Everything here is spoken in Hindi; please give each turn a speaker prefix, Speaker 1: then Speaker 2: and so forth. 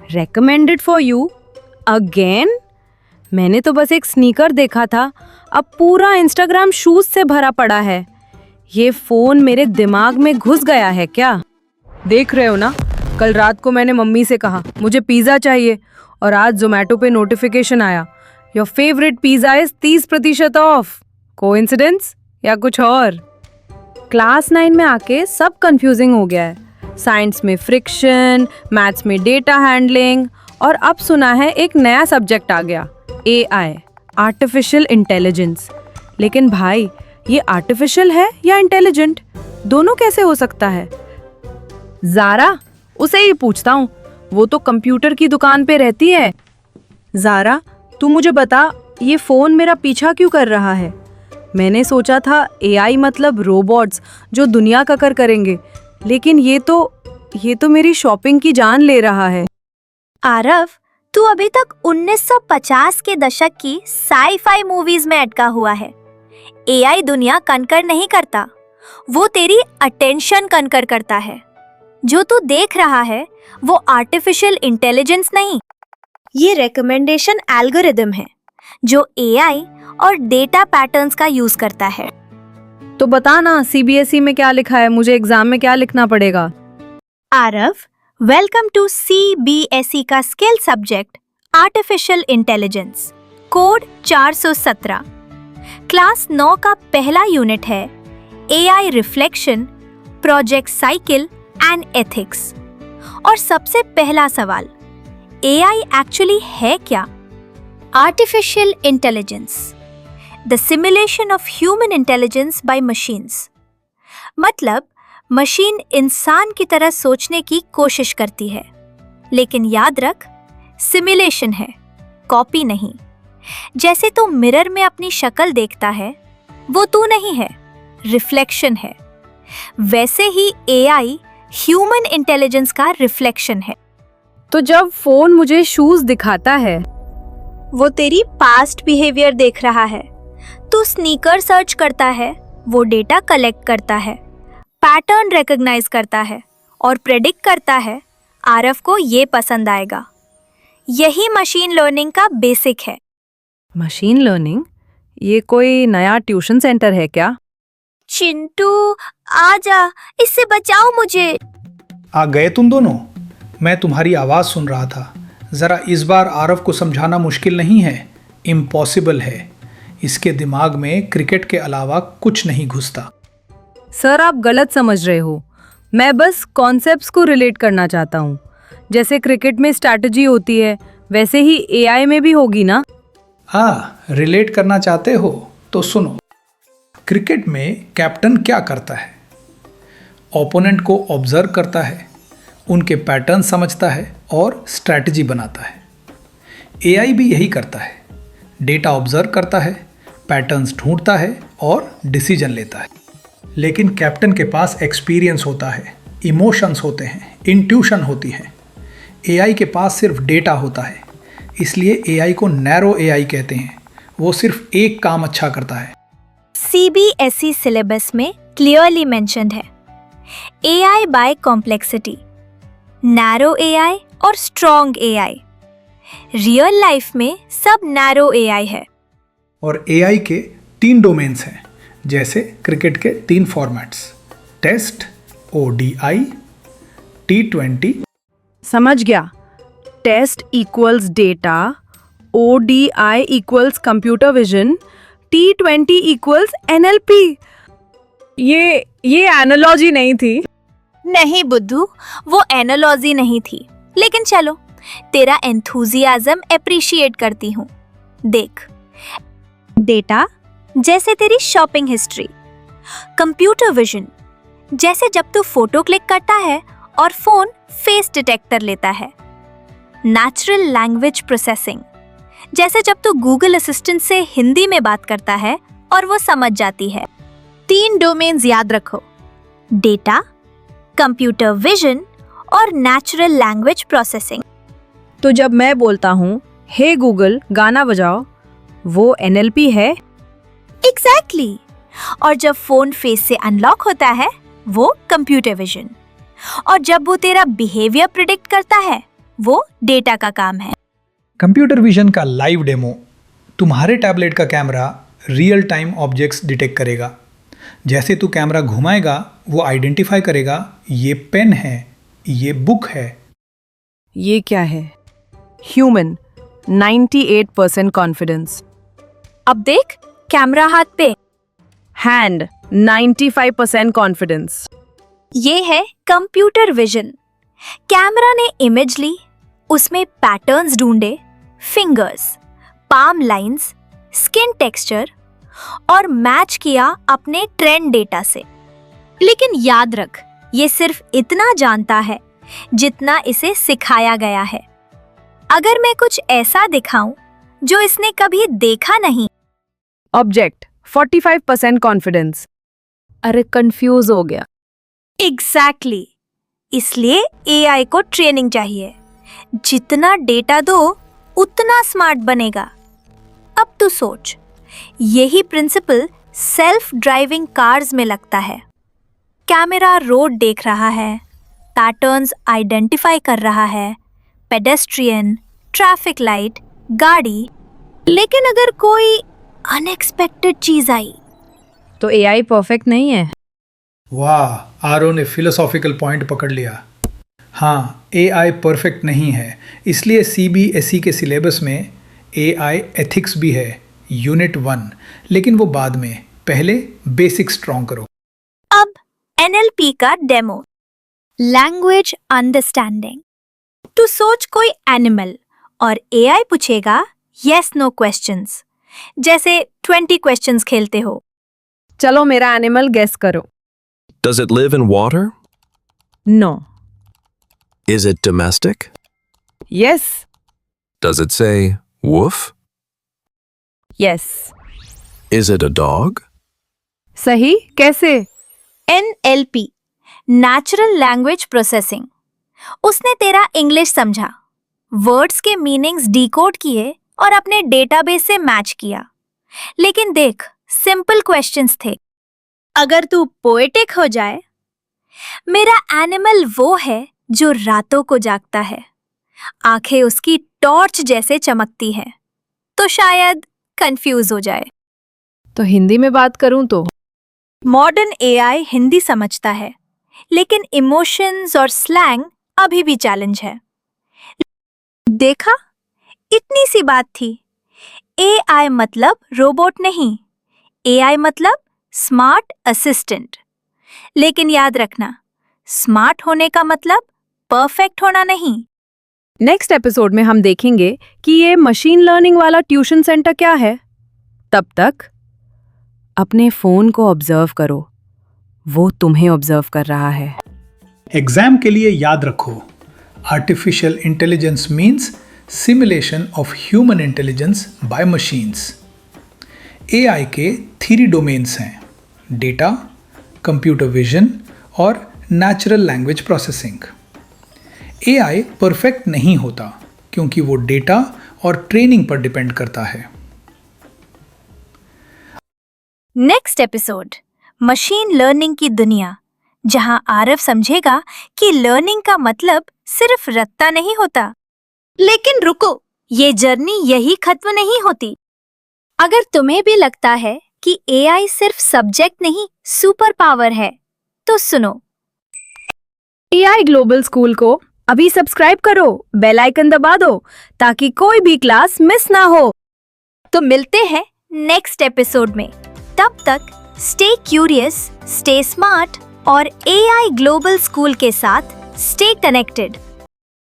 Speaker 1: recommended for you again? मैंने तो बस एक स्नीकर देखा था, अब पूरा इंस्टाग्राम शूज से भरा पड़ा है। ये फोन मेरे दिमाग में घुस गया है क्या? देख रहे हो ना, कल रात को मैंने मम्मी से कहा मुझे पिज्जा चाहिए और आज जोमेटो पे नोटिफिकेशन आया your favourite pizza is 30% of. Coincidence या कुछ और? क्लास 9 में आके सब कंफ्यूजिंग हो गया है। साइंस में फ्रिक्शन, मैथ्स में डेटा हैंडलिंग और अब सुना है एक नया सब्जेक्ट आ गया, AI, आर्टिफिशियल इंटेलिजेंस। लेकिन भाई, ये आर्टिफिशियल है या इंटेलिजेंट? दोनों कैसे हो सकता है? ज़ारा, उसे ही पूछता हूँ, वो तो कंप्यूटर की दुकान पे रहती है। ज़ारा, तू मुझे बता, ये फ़ोन मेरा पीछा क्यों कर रहा है? मैंने सोचा था AI मतलब रोबोट्स जो दुनिया का करेंगे, लेकिन ये तो मेरी शॉपिंग की जान ले रहा है।
Speaker 2: आरव, तू अभी तक 1950 के दशक की साई-फाई मूवीज में अटका हुआ है। AI दुनिया कनकर नहीं करता, वो तेरी अटेंशन कनकर करता है। जो तू देख रहा है वो आर्टिफिशियल इंटेलिजेंस नहीं, ये रिकमेंडेशन एल्गोरिदम है जो AI और डेटा पैटर्न्स का यूज करता है।
Speaker 1: तो बता ना, CBSE में क्या लिखा है? मुझे एग्जाम में क्या लिखना पड़ेगा?
Speaker 2: आरव, वेलकम टू CBSE का skill subject artificial intelligence, code 417। Class 9 का पहला यूनिट है AI reflection, project cycle and ethics. और सबसे पहला सवाल, AI एक्चुअली है क्या? Artificial intelligence, the simulation of human intelligence by machines. मतलब मशीन इंसान की तरह सोचने की कोशिश करती है, लेकिन याद रख, सिमुलेशन है, कॉपी नहीं। जैसे तू मिरर में अपनी शक्ल देखता है, वो तू नहीं है, रिफ्लेक्शन है। वैसे ही AI ह्यूमन इंटेलिजेंस का रिफ्लेक्शन है।
Speaker 1: तो जब फोन मुझे शूज दिखाता है,
Speaker 2: वो तेरी पास्ट बिहेवियर देख रहा है। तू स्नीकर सर्च करता है, वो डेटा कलेक्ट करता है, पैटर्न रिकॉग्नाइज करता है और प्रेडिक्ट करता है आरव को ये पसंद आएगा। यही मशीन लर्निंग का बेसिक है।
Speaker 1: Machine learning? ये कोई नया ट्यूशन सेंटर है क्या?
Speaker 2: चिंटू, आजा, इससे बचाओ मुझे।
Speaker 3: आ गए तुम दोनों? मैं तुम्हारी आवाज़ सुन रहा था। ज़रा इस बार आरव को समझाना मुश्किल नहीं है, इम्पॉसिबल है। इसके दिमाग में क्रिकेट के अलावा कुछ नहीं घुसता।
Speaker 1: सर, आप गलत समझ रहे हो। मैं बस कॉन्सेप्ट्स को रिलेट करना चाहता हूँ। जैसे क्रिकेट में स्ट्रैटेजी होती है, वैसे ही AI में भी होगी ना?
Speaker 3: रिलेट करना चाहते हो तो सुनो। क्रिकेट में कैप्टन क्या करता है? ओपोनेंट को ऑब्जर्व करता है, उनके पैटर्न समझता है और स्ट्रैटेजी बनाता है। AI भी यही करता है, डेटा ऑब्जर्व करता है, पैटर्न्स ढूंढता है और डिसीजन लेता है। लेकिन कैप्टन के पास एक्सपीरियंस होता है, इमोशंस होते हैं, इंट्यूशन होती है। AI के पास सिर्फ डेटा होता है, इसलिए AI को नैरो AI कहते हैं। वो सिर्फ एक काम अच्छा करता है।
Speaker 2: CBSE सिलेबस में क्लियरली मेंशन्ड है, AI by complexity, narrow AI और स्ट्रॉन्ग AI। रियल लाइफ में सब नैरो AI है।
Speaker 3: और AI के 3 डोमेन्स हैं, जैसे क्रिकेट के 3 फॉर्मेट्स, टेस्ट, ODI, T20।
Speaker 1: समझ गया। Test equals data, ODI equals computer vision, T20 equals NLP। ये एनालॉजी नहीं थी।
Speaker 2: नहीं बुद्धू, वो एनालॉजी नहीं थी, लेकिन चलो, तेरा एंथुजियाज्म एप्रिशिएट करती हूँ। देख, डेटा जैसे तेरी शॉपिंग हिस्ट्री, कंप्यूटर विजन जैसे जब तू फोटो क्लिक करता है और फोन फेस डिटेक्टर लेता है, नेचुरल लैंग्वेज प्रोसेसिंग जैसे जब तू गूगल असिस्टेंट से हिंदी में बात करता है और वो समझ जाती है। 3 डोमेन्स याद रखो, डेटा, कंप्यूटर विजन और नेचुरल लैंग्वेज प्रोसेसिंग।
Speaker 1: तो जब मैं बोलता हूँ हे गूगल गाना बजाओ, वो NLP है?
Speaker 2: एग्जैक्टली। और जब फोन फेस से अनलॉक होता है, वो कंप्यूटर विजन। और जब वो तेरा बिहेवियर प्रिडिक्ट करता है, वो डेटा का काम है।
Speaker 3: कंप्यूटर विजन का लाइव डेमो। तुम्हारे टैबलेट का camera real time objects detect करेगा। जैसे तू कैमरा घुमाएगा वो आइडेंटिफाई करेगा ये पेन है, ये बुक है।
Speaker 1: ये क्या है? Human 98% confidence.
Speaker 2: अब देख कैमरा हाथ पे।
Speaker 1: Hand 95% confidence.
Speaker 2: ये है कंप्यूटर विजन। कैमरा ने इमेज ली, उसमें पैटर्न्स ढूंढे, fingers, palm lines, skin texture और मैच किया अपने ट्रेंड डेटा से। लेकिन याद रख, ये सिर्फ इतना जानता है जितना इसे सिखाया गया है। अगर मैं कुछ ऐसा दिखाऊं जो इसने कभी देखा नहीं।
Speaker 1: Object 45% confidence. अरे कंफ्यूज हो गया।
Speaker 2: एग्जैक्टली इसलिए एआई को ट्रेनिंग चाहिए। जितना डेटा दो उतना स्मार्ट बनेगा। अब तू सोच, यही प्रिंसिपल सेल्फ ड्राइविंग कार्स में लगता है। कैमरा रोड देख रहा है, पैटर्न्स आइडेंटिफाई कर रहा है, पेडेस्ट्रियन, ट्रैफिक लाइट, गाड़ी। लेकिन अगर कोई अनएक्सपेक्टेड चीज आई
Speaker 1: तो एआई परफेक्ट नहीं है।
Speaker 3: वाह, आरओ ने फिलोसॉफिकल पॉइंट पकड़ लिया। हाँ, एआई परफेक्ट नहीं है, इसलिए सीबीएसई के सिलेबस में एआई एथिक्स भी है, यूनिट 1। लेकिन वो बाद में, पहले बेसिक स्ट्रॉन्ग करो।
Speaker 2: अब एनएलपी का डेमो। Language understanding. तू सोच कोई एनिमल और एआई पूछेगा यस नो क्वेश्चंस, जैसे 20 क्वेश्चंस खेलते हो।
Speaker 1: चलो मेरा एनिमल गेस करो।
Speaker 4: Does it live in water?
Speaker 1: No.
Speaker 4: Is it domestic?
Speaker 1: Yes.
Speaker 4: Does it say woof?
Speaker 1: Yes.
Speaker 4: Is it a dog?
Speaker 1: सही कैसे?
Speaker 2: NLP natural language processing. उसने तेरा इंग्लिश समझा, वर्ड्स के मीनिंग्स डिकोड किए और अपने डेटाबेस से मैच किया। लेकिन देख, सिंपल क्वेश्चंस थे। अगर तू पोएटिक हो जाए, मेरा एनिमल वो है जो रातों को जागता है, आंखें उसकी टॉर्च जैसे चमकती है, तो शायद कंफ्यूज हो जाए।
Speaker 1: तो हिंदी में बात करूं तो?
Speaker 2: मॉडर्न एआई हिंदी समझता है, लेकिन इमोशंस और स्लैंग अभी भी चैलेंज है। देखा, इतनी सी बात थी। एआई मतलब रोबोट नहीं, एआई मतलब स्मार्ट असिस्टेंट। लेकिन याद रखना, स्मार्ट होने का मतलब परफेक्ट होना नहीं।
Speaker 1: नेक्स्ट एपिसोड में हम देखेंगे कि ये मशीन लर्निंग वाला ट्यूशन सेंटर क्या है। तब तक अपने फोन को ऑब्जर्व करो, वो तुम्हें ऑब्जर्व कर रहा है।
Speaker 3: एग्जाम के लिए याद रखो, artificial intelligence means simulation of human intelligence by machines. AI के 3 डोमेन्स हैं, डेटा, कंप्यूटर विजन और natural language processing. AI perfect नहीं होता क्योंकि वो डेटा और ट्रेनिंग पर डिपेंड करता है।
Speaker 2: नेक्स्ट एपिसोड, मशीन लर्निंग की दुनिया, जहां आरव समझेगा कि लर्निंग का मतलब सिर्फ रट्टा नहीं होता। लेकिन रुको, ये जर्नी यही खत्म नहीं होती। अगर तुम्हें भी लगता है कि एआई सिर्फ सब्जेक्ट नहीं, सुपर पावर है, तो सुनो।
Speaker 1: एआई ग्लोबल स्कूल को अभी सब्सक्राइब करो, बेल आइकन दबा दो ताकि कोई भी क्लास मिस ना हो।
Speaker 2: तो मिलते हैं नेक्स्ट एपिसोड में। तब तक स्टे क्यूरियस, स्टे स्मार्ट और एआई ग्लोबल स्कूल के साथ स्टे कनेक्टेड।